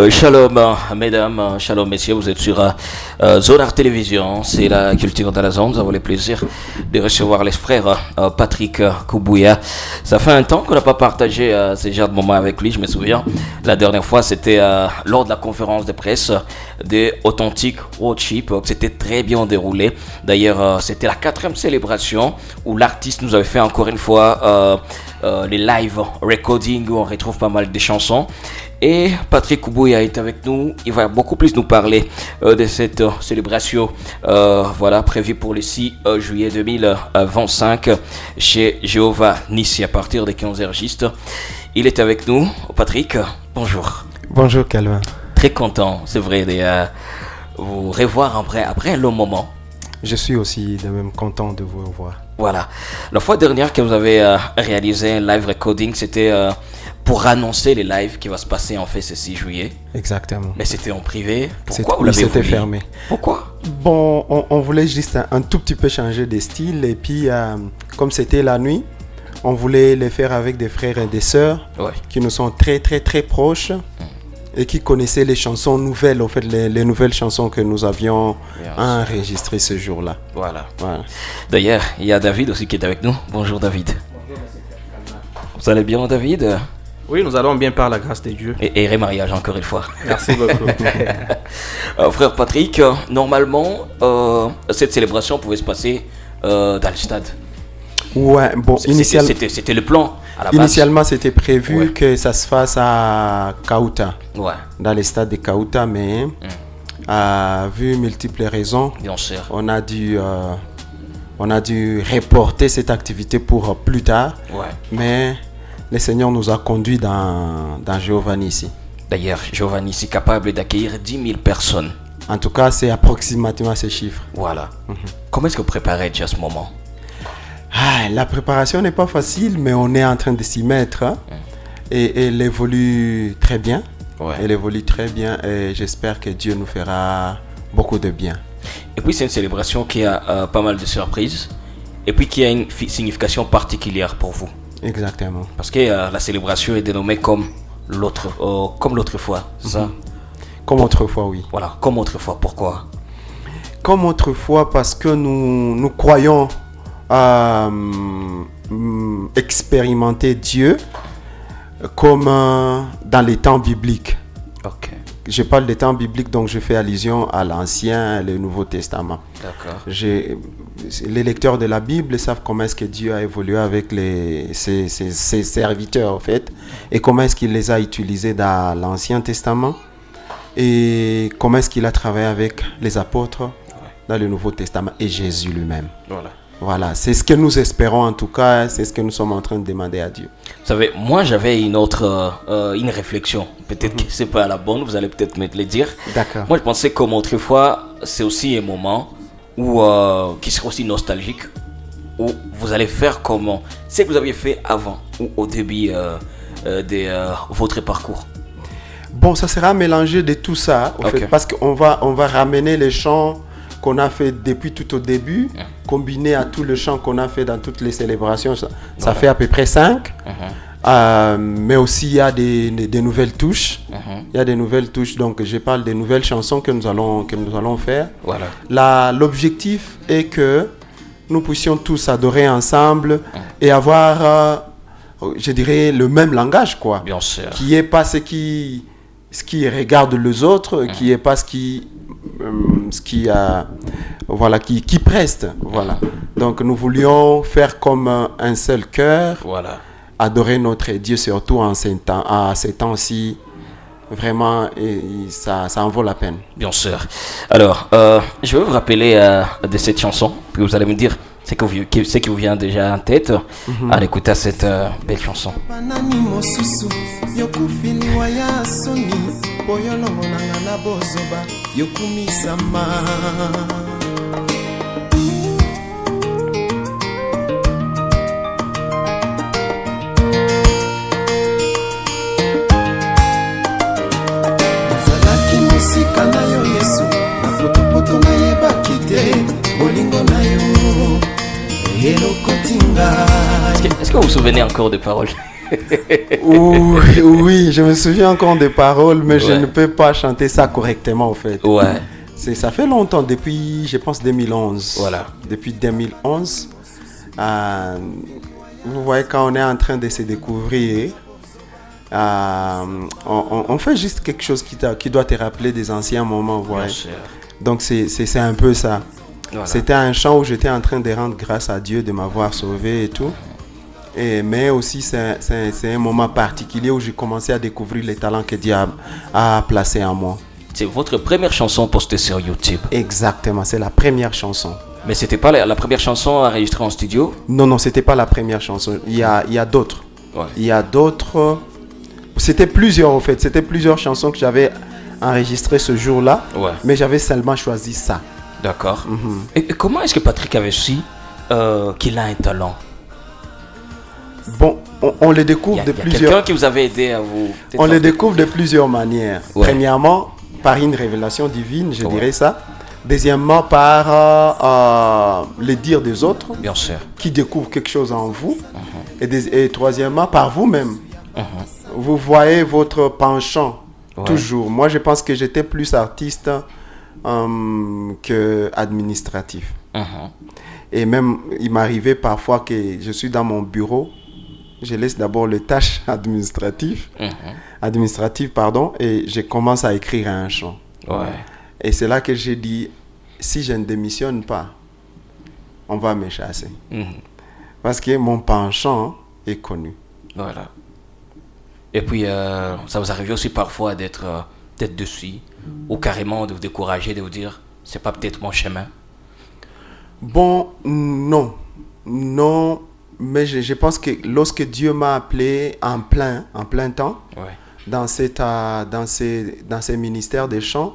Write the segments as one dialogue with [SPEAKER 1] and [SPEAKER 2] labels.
[SPEAKER 1] Shalom mesdames, shalom messieurs, vous êtes sur Zonar Télévision, c'est la culture de la zone. Nous avons le plaisir de recevoir les frères Patrick Koubouya. Ça fait un temps qu'on n'a pas partagé ce genre de moment avec lui, je me souviens. La dernière fois c'était lors de la conférence de presse de Authentic Worship, c'était très bien déroulé. D'ailleurs c'était la 4e célébration où l'artiste nous avait fait encore une fois les live recording où on retrouve pas mal de chansons. Et Patrick Koubouya est avec nous. Il va beaucoup plus nous parler de cette célébration prévue pour le 6 juillet 2025 chez Jéhovah Nissi à partir de 15h juste. Il est avec nous. Patrick, bonjour.
[SPEAKER 2] Bonjour Calvin.
[SPEAKER 1] Très content, c'est vrai, de vous revoir après un long moment.
[SPEAKER 2] Je suis aussi de même content de vous revoir.
[SPEAKER 1] Voilà. La fois dernière que vous avez réalisé un live recording, c'était pour annoncer les lives qui va se passer en fait ce 6 juillet.
[SPEAKER 2] Exactement.
[SPEAKER 1] Mais c'était en privé. Pourquoi vous l'avez
[SPEAKER 2] voulu? Fermé.
[SPEAKER 1] Pourquoi?
[SPEAKER 2] Bon, on voulait juste un tout petit peu changer de style. Et puis, comme c'était la nuit, on voulait les faire avec des frères et des sœurs qui nous sont très, très, très proches. Et qui connaissaient les chansons nouvelles, en fait, les nouvelles chansons que nous avions enregistrées ce jour-là.
[SPEAKER 1] Voilà. D'ailleurs, il y a David aussi qui est avec nous. Bonjour David. Vous allez bien David?
[SPEAKER 3] Oui, nous allons bien par la grâce de Dieu.
[SPEAKER 1] Et remariage encore une fois.
[SPEAKER 3] Merci beaucoup.
[SPEAKER 1] Frère Patrick, normalement, cette célébration pouvait se passer dans le stade.
[SPEAKER 2] Ouais, bon,
[SPEAKER 1] c'était le plan.
[SPEAKER 2] Initialement, c'était prévu que ça se fasse à Kaouta, dans le stade de Kaouta, mais vu multiples raisons,
[SPEAKER 1] bien sûr,
[SPEAKER 2] on a dû reporter cette activité pour plus tard. Mais le Seigneur nous a conduits dans Jéhovah Nissi.
[SPEAKER 1] D'ailleurs, Jéhovah Nissi est capable d'accueillir 10 000 personnes.
[SPEAKER 2] En tout cas, c'est approximativement ces chiffres.
[SPEAKER 1] Voilà. Comment est-ce que vous préparez déjà ce moment?
[SPEAKER 2] La préparation n'est pas facile, mais on est en train de s'y mettre. Et elle évolue très bien. Elle évolue très bien et j'espère que Dieu nous fera beaucoup de bien.
[SPEAKER 1] Et puis c'est une célébration qui a pas mal de surprises et puis qui a une signification particulière pour vous.
[SPEAKER 2] Exactement.
[SPEAKER 1] Parce que la célébration est dénommée comme l'autre fois, c'est ça?
[SPEAKER 2] Comme autrefois, oui.
[SPEAKER 1] Voilà, comme autrefois. Pourquoi?
[SPEAKER 2] Comme autrefois parce que nous croyons expérimenter Dieu comme dans les temps bibliques. Je parle des temps bibliques, donc je fais allusion à l'Ancien et le Nouveau Testament.
[SPEAKER 1] D'accord.
[SPEAKER 2] Les lecteurs de la Bible savent comment est-ce que Dieu a évolué avec ses serviteurs, en fait, et comment est-ce qu'il les a utilisés dans l'Ancien Testament, et comment est-ce qu'il a travaillé avec les apôtres dans le Nouveau Testament, et Jésus lui-même. Voilà, c'est ce que nous espérons en tout cas, c'est ce que nous sommes en train de demander à Dieu.
[SPEAKER 1] Vous savez, moi j'avais une réflexion, peut-être que c'est pas la bonne, vous allez peut-être me le dire.
[SPEAKER 2] D'accord.
[SPEAKER 1] Moi je pensais comme autrefois, c'est aussi un moment où, qui sera aussi nostalgique, où vous allez faire comme ce que vous aviez fait avant, ou au début de votre parcours.
[SPEAKER 2] Bon, ça sera mélangé de tout ça, en fait, parce qu'on va ramener les chants qu'on a fait depuis tout au début, combiné à tout le chant qu'on a fait dans toutes les célébrations, ça fait à peu près 5. Mais aussi il y a des nouvelles touches. Il y a des nouvelles touches, donc je parle des nouvelles chansons que nous allons faire. L'objectif est que nous puissions tous adorer ensemble et avoir, je dirais, le même langage, quoi.
[SPEAKER 1] Bien sûr.
[SPEAKER 2] Qui est pas ce qui regarde les autres, qui est pas ce qui preste. Voilà. Donc nous voulions faire comme un seul cœur. Adorer notre Dieu, surtout à ces temps-ci. Vraiment, ça en vaut la peine.
[SPEAKER 1] Bien sûr. Alors, je vais vous rappeler de cette chanson, puis vous allez me dire ce qui vous vient déjà en tête en écoutant cette belle chanson. Est-ce que vous vous souvenez encore des paroles?
[SPEAKER 2] Oui, je me souviens encore des paroles, mais je ne peux pas chanter ça correctement, en fait.
[SPEAKER 1] Ouais.
[SPEAKER 2] Ça fait longtemps, depuis, je pense, 2011.
[SPEAKER 1] Voilà.
[SPEAKER 2] Depuis 2011. Vous voyez, quand on est en train de se découvrir, on fait juste quelque chose qui doit te rappeler des anciens moments. Vous voyez. Donc, c'est un peu ça. Voilà. C'était un chant où j'étais en train de rendre grâce à Dieu de m'avoir sauvé et tout. Mais aussi, c'est un moment particulier où j'ai commencé à découvrir les talents que Dieu a placés en moi.
[SPEAKER 1] C'est votre première chanson postée sur YouTube?
[SPEAKER 2] Exactement, c'est la première chanson.
[SPEAKER 1] Mais c'était pas la première chanson enregistrée en studio?
[SPEAKER 2] Non, c'était pas la première chanson. Il y a d'autres.
[SPEAKER 1] Ouais.
[SPEAKER 2] Il y a d'autres. C'était plusieurs, en fait. C'était plusieurs chansons que j'avais enregistrées ce jour-là.
[SPEAKER 1] Ouais.
[SPEAKER 2] Mais j'avais seulement choisi ça.
[SPEAKER 1] D'accord. Et comment est-ce que Patrick avait su qu'il a un talent?
[SPEAKER 2] Bon, on le découvre de plusieurs...
[SPEAKER 1] quelqu'un qui vous avait aidé à vous...
[SPEAKER 2] On le découvre de plusieurs manières. Ouais. Premièrement, par une révélation divine, je dirais ça. Deuxièmement, par les dires des autres.
[SPEAKER 1] Bien sûr.
[SPEAKER 2] Qui découvrent quelque chose en vous. Et troisièmement, par vous-même. Vous voyez votre penchant. Ouais. Toujours. Moi, je pense que j'étais plus artiste que administratif. Et même, il m'arrivait parfois que je suis dans mon bureau, je laisse d'abord les tâches administratives, et je commence à écrire un chant.
[SPEAKER 1] Ouais.
[SPEAKER 2] Et c'est là que j'ai dit, si je ne démissionne pas, on va me chasser. Parce que mon penchant est connu.
[SPEAKER 1] Voilà. Et puis, ça vous arrive aussi parfois d'être dessus, ou carrément de vous décourager, de vous dire, c'est pas peut-être mon chemin?
[SPEAKER 2] Bon, non, mais je pense que lorsque Dieu m'a appelé en plein temps, dans ces ministères des chants,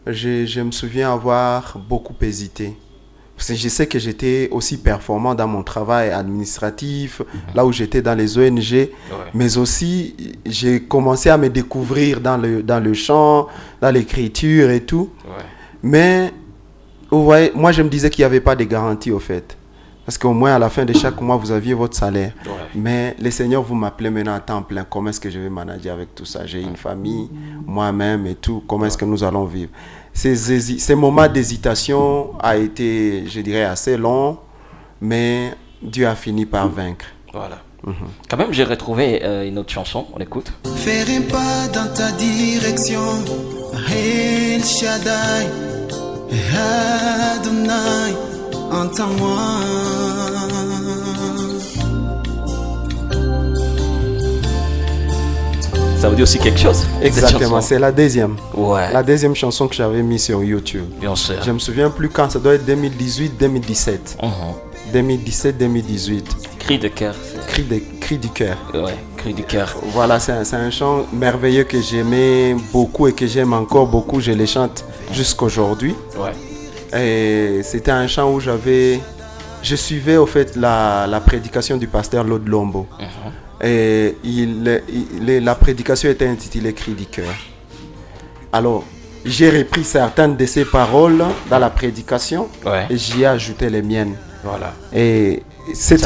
[SPEAKER 2] je me souviens avoir beaucoup hésité. Parce que je sais que j'étais aussi performant dans mon travail administratif, là où j'étais dans les ONG, mais aussi j'ai commencé à me découvrir dans le chant, dans l'écriture et tout. Mais vous voyez, moi je me disais qu'il n'y avait pas de garantie au fait. Parce qu'au moins à la fin de chaque mois, vous aviez votre salaire. Mais le Seigneur vous m'appelez maintenant à temps plein. Comment est-ce que je vais manager avec tout ça? J'ai une famille, moi-même et tout. Comment est-ce que nous allons vivre? Ces moments d'hésitation a été, je dirais, assez long. Mais Dieu a fini par vaincre.
[SPEAKER 1] Voilà. Quand même, j'ai retrouvé une autre chanson. On écoute.
[SPEAKER 4] Faire un pas dans ta direction. El Shaddai. Adonai, entends-moi.
[SPEAKER 1] Ça vous dit aussi quelque chose?
[SPEAKER 2] Exactement, c'est la deuxième.
[SPEAKER 1] Ouais.
[SPEAKER 2] La deuxième chanson que j'avais mise sur YouTube.
[SPEAKER 1] Bien sûr.
[SPEAKER 2] Je me souviens plus quand, ça doit être 2018-2017. 2017-2018.
[SPEAKER 1] Cri de cœur.
[SPEAKER 2] Cri du cœur.
[SPEAKER 1] Ouais, cri du cœur.
[SPEAKER 2] Voilà, c'est un chant merveilleux que j'aimais beaucoup et que j'aime encore beaucoup. Je le chante jusqu'aujourd'hui.
[SPEAKER 1] Ouais.
[SPEAKER 2] Et c'était un chant où je suivais au fait la prédication du pasteur Lord Lombo. Et la prédication était intitulée Cri du cœur. Alors, j'ai repris certaines de ces paroles dans la prédication et j'y ai ajouté les miennes.
[SPEAKER 1] Voilà.
[SPEAKER 2] Et cette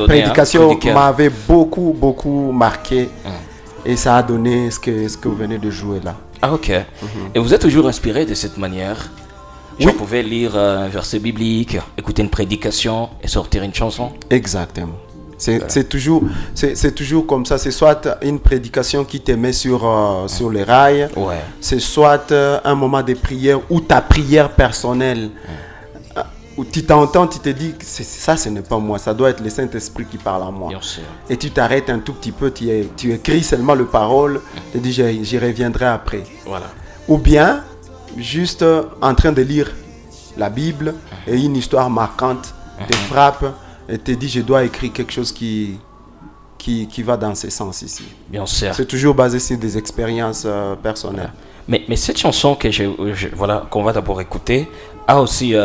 [SPEAKER 2] prédication m'avait beaucoup marqué. Et ça a donné ce que vous venez de jouer là.
[SPEAKER 1] Ah, ok. Et vous êtes toujours inspiré de cette manière? Vous pouvez lire un verset biblique, écouter une prédication et sortir une chanson? Exactement.
[SPEAKER 2] C'est toujours comme ça. C'est soit une prédication qui te met sur les rails, c'est soit un moment de prière ou ta prière personnelle. Où tu t'entends, tu te dis, ça ce n'est pas moi, ça doit être le Saint-Esprit qui parle à moi.
[SPEAKER 1] Bien sûr.
[SPEAKER 2] Et tu t'arrêtes un tout petit peu, tu écris seulement les paroles, tu te dis, j'y reviendrai après.
[SPEAKER 1] Voilà.
[SPEAKER 2] Ou bien, juste en train de lire la Bible et une histoire marquante te frappe et te dit, je dois écrire quelque chose qui va dans ce sens ici.
[SPEAKER 1] Bien sûr.
[SPEAKER 2] C'est toujours basé sur des expériences personnelles.
[SPEAKER 1] Mais cette chanson qu'on va d'abord écouter a aussi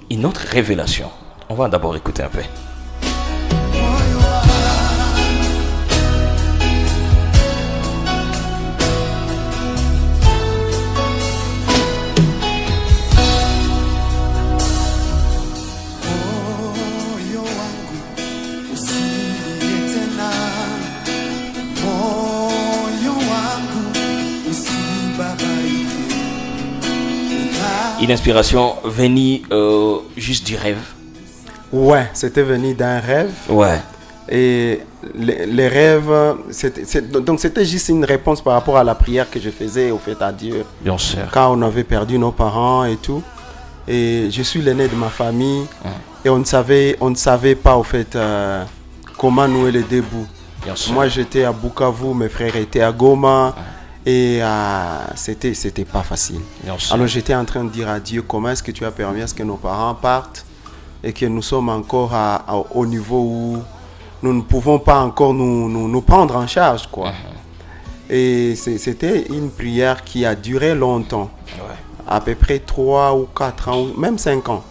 [SPEAKER 1] une autre révélation. On va d'abord écouter un peu. Une inspiration venue juste du rêve.
[SPEAKER 2] Ouais, c'était venu d'un rêve.
[SPEAKER 1] Ouais.
[SPEAKER 2] Et les rêves, donc c'était juste une réponse par rapport à la prière que je faisais au fait à Dieu.
[SPEAKER 1] Bien sûr.
[SPEAKER 2] Quand on avait perdu nos parents et tout. Et je suis l'aîné de ma famille. Et on ne savait pas au fait comment nouer les deux bouts. Moi j'étais à Bukavu, mes frères étaient à Goma. Et c'était pas facile. Alors j'étais en train de dire à Dieu, comment est-ce que tu as permis à ce que nos parents partent et que nous sommes encore au niveau où nous ne pouvons pas encore nous prendre en charge, quoi. Et c'était une prière qui a duré longtemps, à peu près 3 ou 4 ans, ou même 5 ans.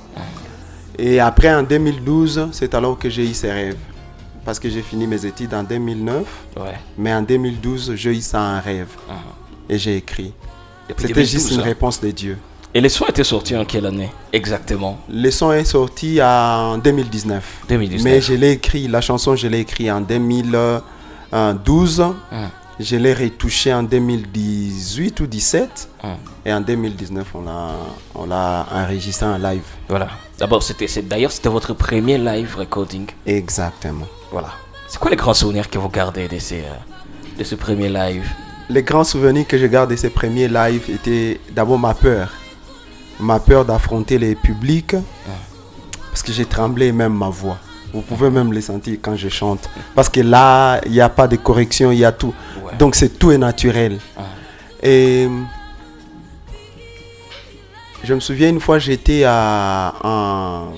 [SPEAKER 2] Et après, en 2012, c'est alors que j'ai eu ces rêves. Parce que j'ai fini mes études en 2009, mais en 2012, j'ai eu ça en rêve. Et j'ai écrit. C'était juste une réponse de Dieu.
[SPEAKER 1] Et les sons étaient sortis en quelle année exactement?
[SPEAKER 2] Les sons est sorti en 2019. Mais je l'ai écrit, la chanson, je l'ai écrit en 2012. Je l'ai retouché en 2018 ou 2017. Et en 2019, on l'a enregistré en live.
[SPEAKER 1] Voilà. D'abord, c'était votre premier live recording.
[SPEAKER 2] Exactement.
[SPEAKER 1] Voilà. C'est quoi les grands souvenirs que vous gardez de ce premier live?
[SPEAKER 2] Les grands souvenirs que je garde de ces premiers lives étaient d'abord ma peur. Ma peur d'affronter les publics. Parce que j'ai tremblé même ma voix. Vous pouvez même le sentir quand je chante. Parce que là, il n'y a pas de correction, il y a tout. Donc tout est naturel. Et je me souviens une fois, j'étais dans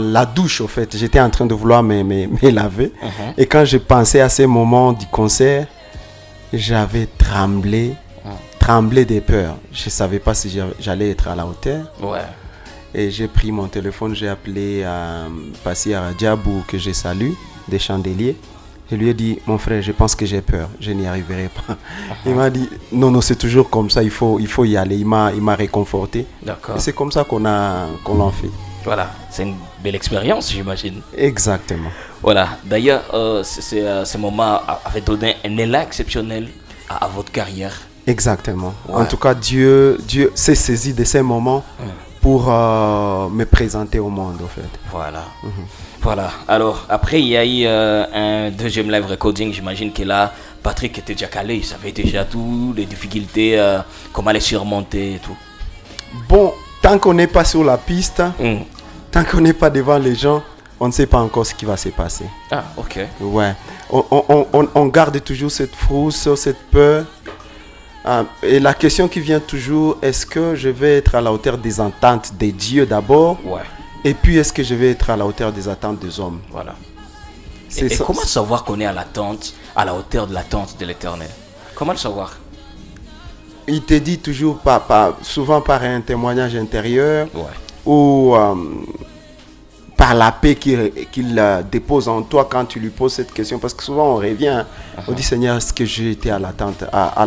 [SPEAKER 2] la douche, au fait. J'étais en train de vouloir me laver. Et quand je pensais à ces moments du concert, j'avais tremblé de peur. Je ne savais pas si j'allais être à la hauteur. Et j'ai pris mon téléphone, j'ai appelé Passi Aradjabou, que je salue, des Chandeliers. Je lui ai dit, mon frère, je pense que j'ai peur, je n'y arriverai pas. Il m'a dit, non, c'est toujours comme ça, il faut y aller. Il m'a réconforté.
[SPEAKER 1] D'accord.
[SPEAKER 2] Et c'est comme ça qu'on l'a fait.
[SPEAKER 1] Voilà, c'est une belle expérience, j'imagine.
[SPEAKER 2] Exactement.
[SPEAKER 1] Voilà, d'ailleurs, ce moment avait donné un élan exceptionnel à votre carrière.
[SPEAKER 2] Exactement. En tout cas, Dieu s'est saisi de ces moments pour me présenter au monde, en fait.
[SPEAKER 1] Voilà. Voilà. Alors, après, il y a eu un deuxième live recording. J'imagine que là, Patrick était déjà calé. Il savait déjà tout, les difficultés, comment les surmonter et tout.
[SPEAKER 2] Bon, tant qu'on n'est pas sur la piste, tant qu'on n'est pas devant les gens, on ne sait pas encore ce qui va se passer.
[SPEAKER 1] Ah, ok.
[SPEAKER 2] Ouais. On garde toujours cette frousse, cette peur. Et la question qui vient toujours, est-ce que je vais être à la hauteur des attentes des dieux d'abord? Et puis, est-ce que je vais être à la hauteur des attentes des hommes?
[SPEAKER 1] Voilà. Et comment savoir qu'on est à la hauteur de l'attente de l'Éternel? Comment le savoir?
[SPEAKER 2] Il te dit toujours, souvent par un témoignage intérieur, ou par la paix qu'il dépose en toi quand tu lui poses cette question. Parce que souvent on revient, on dit, Seigneur, est-ce que j'ai été à la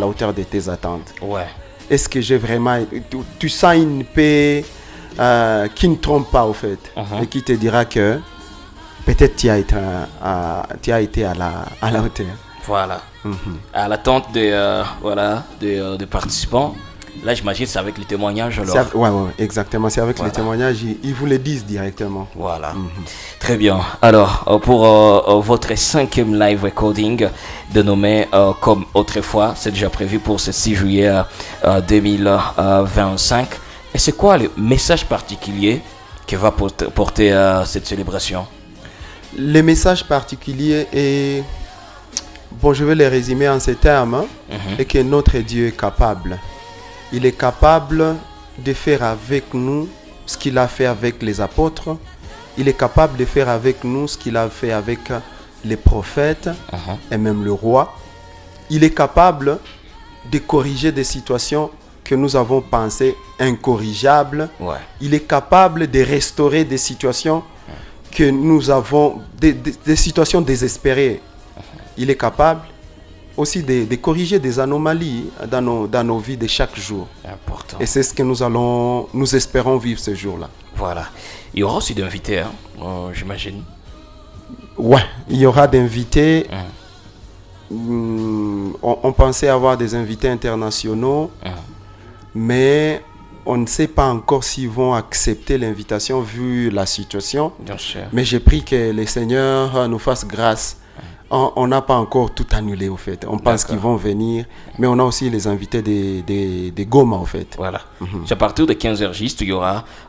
[SPEAKER 2] hauteur de tes attentes? Est-ce que j'ai vraiment... Tu sens une paix qui ne trompe pas, au fait, et qui te dira que peut-être tu as été à la hauteur.
[SPEAKER 1] Voilà. À l'attente de participants. Là, j'imagine c'est avec les témoignages.
[SPEAKER 2] Oui, exactement. C'est avec les témoignages. Ils vous le disent directement.
[SPEAKER 1] Voilà. Très bien. Alors, pour votre 5e live recording, dénommé comme autrefois, c'est déjà prévu pour ce 6 juillet 2025. Et c'est quoi le message particulier que va porter cette célébration?
[SPEAKER 2] Le message particulier est... Bon, je vais le résumer en ces termes. Et que notre Dieu est capable. Il est capable de faire avec nous ce qu'il a fait avec les apôtres. Il est capable de faire avec nous ce qu'il a fait avec les prophètes et même le roi. Il est capable de corriger des situations que nous avons pensées incorrigeables. Il est capable de restaurer des situations que nous avons, des situations désespérées. Il est capable aussi de corriger des anomalies dans nos vies de chaque jour.
[SPEAKER 1] Important.
[SPEAKER 2] Et c'est ce que nous espérons vivre ce jour-là.
[SPEAKER 1] Voilà. Il y aura aussi d'invités, j'imagine.
[SPEAKER 2] Ouais, il y aura d'invités. On pensait avoir des invités internationaux, mais on ne sait pas encore s'ils vont accepter l'invitation vu la situation.
[SPEAKER 1] Bien sûr.
[SPEAKER 2] Mais j'ai pris que le Seigneur nous fasse grâce. On n'a pas encore tout annulé, au fait. On pense qu'ils vont venir, mais on a aussi les invités des Goma, au fait.
[SPEAKER 1] Voilà. À partir de 15h juste,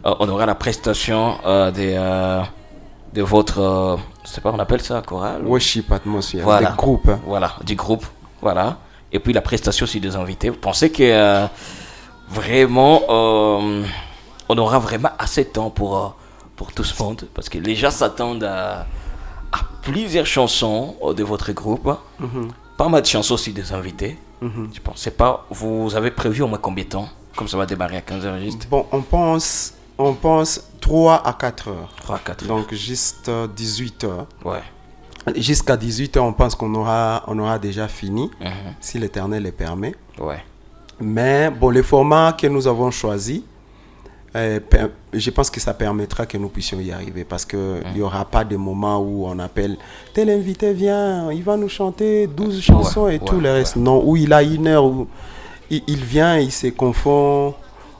[SPEAKER 1] on aura la prestation de votre, je sais pas, on appelle ça chorale?
[SPEAKER 2] Worship atmosphere,
[SPEAKER 1] voilà.
[SPEAKER 2] Des groupes.
[SPEAKER 1] Voilà, du groupe, voilà. Et puis la prestation aussi des invités. Vous pensez que vraiment, on aura vraiment assez de temps pour tout ce monde? Parce que les gens s'attendent à plusieurs chansons de votre groupe. Pas mal de chansons aussi des invités. Je pensais pas, vous avez prévu au moins combien de temps? Comme ça va démarrer à 15h juste.
[SPEAKER 2] Bon, on pense 3 à 4 heures.
[SPEAKER 1] 3 à 4 heures.
[SPEAKER 2] Donc juste 18 heures.
[SPEAKER 1] Ouais.
[SPEAKER 2] Jusqu'à 18 heures, on pense qu'on aura déjà fini, si l'Éternel le permet.
[SPEAKER 1] Ouais.
[SPEAKER 2] Mais bon, le format que nous avons choisi, je pense que ça permettra que nous puissions y arriver, parce qu'il n'y aura pas de moment où on appelle tel invité vient, il va nous chanter 12 chansons et tout le reste. Non, où il a 1 heure, où il vient, il se confond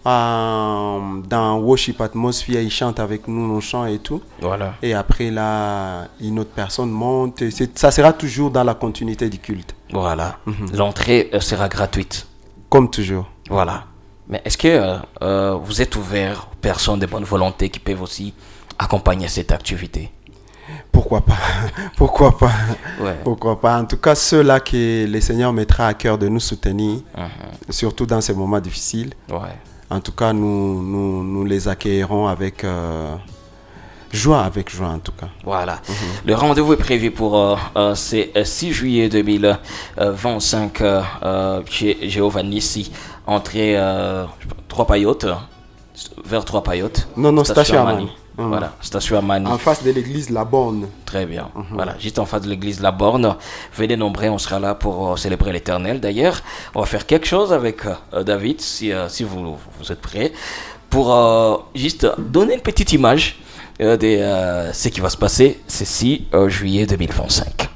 [SPEAKER 2] dans Worship Atmosphere, il chante avec nous nos chants et tout.
[SPEAKER 1] Voilà.
[SPEAKER 2] Et après là, une autre personne monte. Ça sera toujours dans la continuité du culte.
[SPEAKER 1] Voilà. L'entrée sera gratuite.
[SPEAKER 2] Comme toujours.
[SPEAKER 1] Voilà. Mais est-ce que vous êtes ouvert aux personnes de bonne volonté qui peuvent aussi accompagner cette activité?
[SPEAKER 2] Pourquoi pas? Pourquoi pas?
[SPEAKER 1] Ouais.
[SPEAKER 2] Pourquoi pas? En tout cas, ceux-là que le Seigneur mettra à cœur de nous soutenir, surtout dans ces moments difficiles.
[SPEAKER 1] Ouais.
[SPEAKER 2] En tout cas, nous les accueillerons avec joie en tout cas.
[SPEAKER 1] Voilà. Le rendez-vous est prévu pour c'est 6 juillet 2025 chez Jéhovah Nissi, entrée 3 Paillotes, vers 3 Paillotes.
[SPEAKER 2] Non, station Amani.
[SPEAKER 1] Voilà, station Amani.
[SPEAKER 2] En face de l'église La Borne.
[SPEAKER 1] Très bien. Voilà, juste en face de l'église La Borne. Venez nombreux, on sera là pour célébrer l'Éternel. D'ailleurs, on va faire quelque chose avec David, si vous êtes prêts, pour juste donner une petite image de ce qui va se passer ce 6 juillet 2025.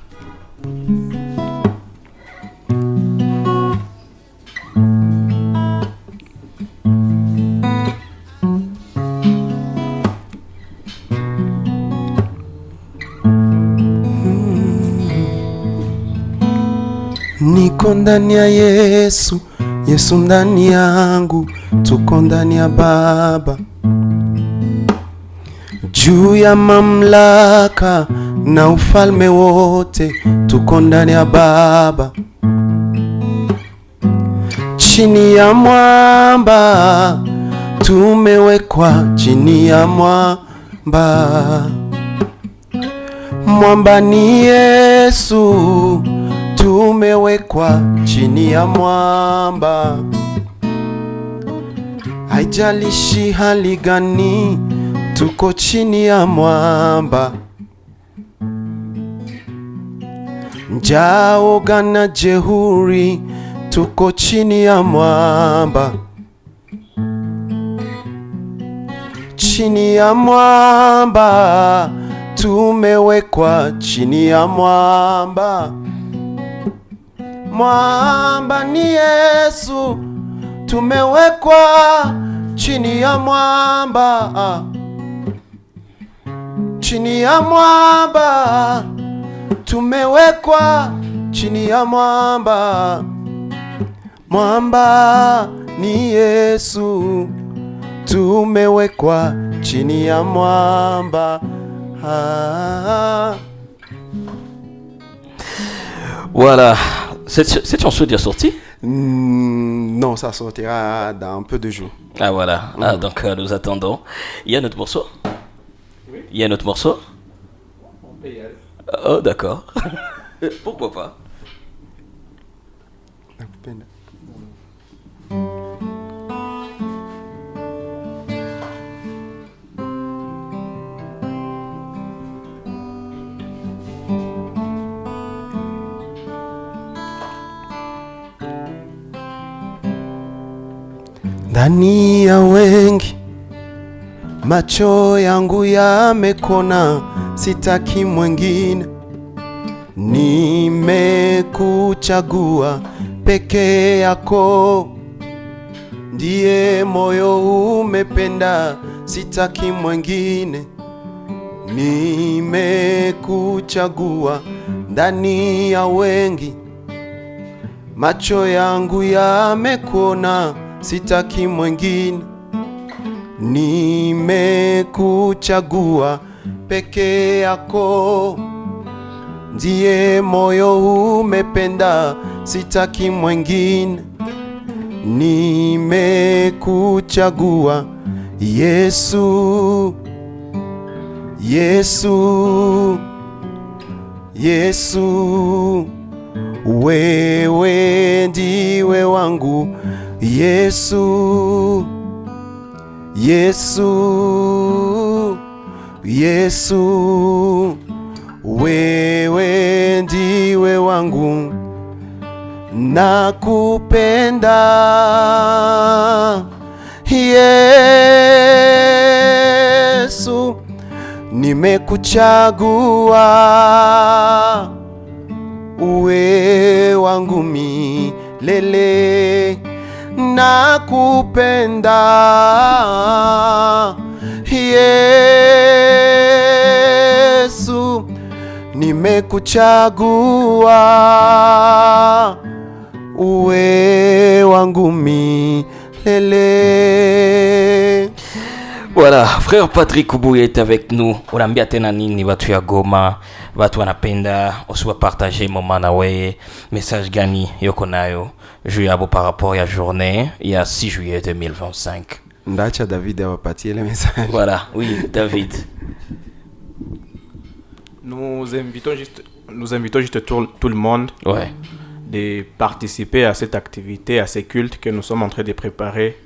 [SPEAKER 2] Niko ndani ya Yesu, Yesu ndani yangu, tuko ndani ya Baba. Juu ya mamlaka na ufalme wote, tuko ndani ya Baba. Chini ya mwamba, tumewekwa chini ya mwamba. Mwamba ni Yesu, tumewekwa chini ya mwamba. Haijalishi hali gani, tuko chini ya mwamba. Njaa, woga na jeuri, tuko chini ya mwamba. Chini ya mwamba, tumewekwa chini ya mwamba. Mwamba ni Yesu, tumewekwa chini ya mwamba. Chini ya mwamba, tumewekwa chini ya mwamba. Mwamba ni Yesu, tumewekwa chini ya mwamba.
[SPEAKER 1] Voilà. Cette chanson est déjà sortie?
[SPEAKER 2] Non, ça sortira dans un peu de jours.
[SPEAKER 1] Ah voilà, donc nous attendons. Il y a un autre morceau? Oui. Il y a un autre morceau? On peut y aller. Oh d'accord. Pourquoi pas?
[SPEAKER 2] Ndani ya wengi macho yangu yamekona, sitaki mwingine. Nimekuchagua peke yako, ndiye moyo umependa, sitaki mwingine. Nimekuchagua ndani ya wengi, macho yangu yamekuona, sitaki mwingine. Nimekuchagua peke yako, ndiye moyo umependa, sitaki mwingine. Nimekuchagua Yesu, Yesu, Yesu, wewe ndiwe wangu. Yesu, Yesu, Yesu, wewe ndiwe wangu. Nakupenda Yesu, nimekuchagua uwe wangu milele. Nakupenda Yesu, nimekuchagua uwe wangu milele.
[SPEAKER 1] Voilà, frère Patrick Kubuya est avec nous. Unambia tena nini watu ya Goma, watu wanapenda usiwa partager moment na wewe, message gani yoko nayo juu yabo par rapport ya journée ya 6 juillet 2025?
[SPEAKER 2] Ndacha David awapatie le message.
[SPEAKER 1] Voilà, oui, David.
[SPEAKER 3] Nous invitons juste tout le monde de participer à cette activité, à ces cultes que nous sommes en train de préparer.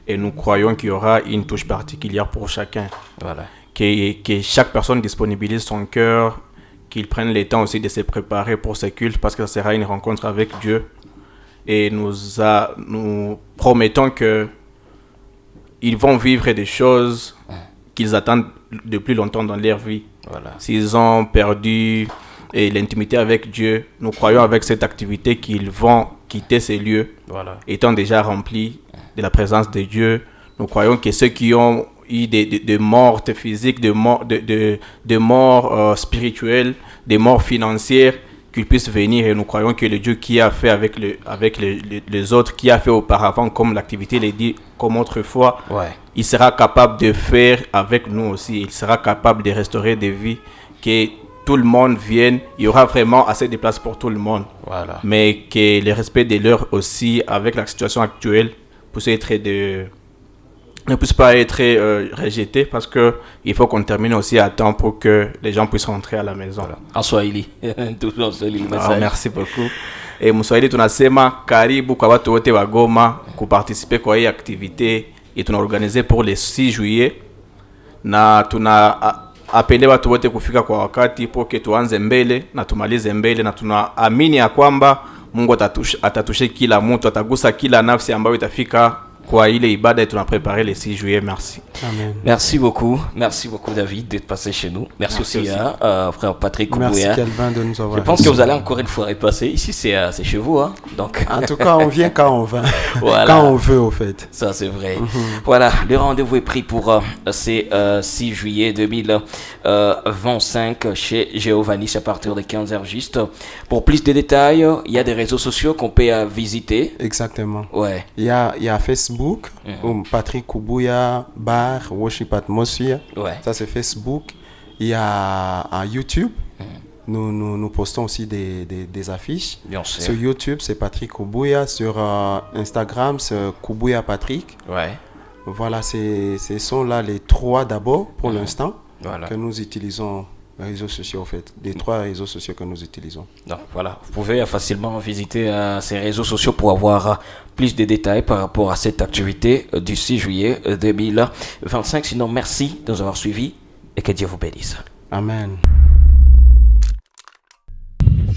[SPEAKER 3] Et nous croyons qu'il y aura une touche particulière pour chacun.
[SPEAKER 1] Voilà.
[SPEAKER 3] Que chaque personne disponibilise son cœur, qu'il prenne le temps aussi de se préparer pour ces cultes, parce que ça sera une rencontre avec Dieu. Et nous promettons qu'ils vont vivre des choses qu'ils attendent depuis longtemps dans leur vie.
[SPEAKER 1] Voilà.
[SPEAKER 3] S'ils ont perdu l'intimité avec Dieu, nous croyons avec cette activité qu'ils vont quitter ces lieux, étant déjà remplis de la présence de Dieu. Nous croyons que ceux qui ont eu des morts physiques, des morts spirituelles, des morts financières, qu'ils puissent venir. Et nous croyons que le Dieu qui a fait avec les autres, qui a fait auparavant, comme l'activité l'a dit, comme autrefois, il sera capable de faire avec nous aussi. Il sera capable de restaurer des vies, que tout le monde vienne. Il y aura vraiment assez de place pour tout le monde.
[SPEAKER 1] Voilà.
[SPEAKER 3] Mais que le respect de l'heure aussi, avec la situation actuelle, ne puisse pas être rejeté, parce qu'il faut qu'on termine aussi à temps pour que les gens puissent rentrer à la maison.
[SPEAKER 1] Voilà. En Swahili. Toujours en Swahili.
[SPEAKER 3] Merci beaucoup. Et Mswahili tunasema karibu kwa watu wote wa Goma kuparticiper kwa hii activité et tunaorganize pour le 6 juillet, na tuna apele watu wote kufika kwa wakati pour que tuanze mbele na tumalize mbele, na tunaamini ya kwamba Mungu atatushe kila mtu, atagusa kila nafsi ambayo itafika kwa ile ibada et tunaprépare le 6 juillet. Merci.
[SPEAKER 1] Amen. Merci beaucoup David d'être passé chez nous. Merci aussi à frère Patrick Kubuya.
[SPEAKER 2] Merci Calvin de nous avoir.
[SPEAKER 1] Je pense que vous allez encore une fois repasser. Ici c'est chez vous, hein. Donc
[SPEAKER 2] en tout cas, on vient quand on va.
[SPEAKER 1] Voilà.
[SPEAKER 2] Quand on veut au fait.
[SPEAKER 1] Ça c'est vrai. Voilà, le rendez-vous est pris pour ces 6 juillet 2025 chez Giovanni à partir de 15h juste. Pour plus de détails, il y a des réseaux sociaux qu'on peut visiter.
[SPEAKER 2] Exactement.
[SPEAKER 1] Ouais.
[SPEAKER 2] Il y a Facebook, Patrick Kubuya Bar Worship Atmosphere. Ouais. Ça c'est Facebook. Il y a YouTube. Nous postons aussi des affiches.
[SPEAKER 1] Bien sûr.
[SPEAKER 2] Sur YouTube, c'est Patrick Kubuya. Sur Instagram, c'est Kubuya Patrick.
[SPEAKER 1] Ouais.
[SPEAKER 2] Voilà, ce sont là les 3 d'abord pour l'instant que nous utilisons. Les réseaux sociaux, en fait, des 3 réseaux sociaux que nous utilisons.
[SPEAKER 1] Donc voilà, vous pouvez facilement visiter ces réseaux sociaux pour avoir plus de détails par rapport à cette activité du 6 juillet 2025. Sinon, merci de nous avoir suivis et que Dieu vous bénisse.
[SPEAKER 2] Amen.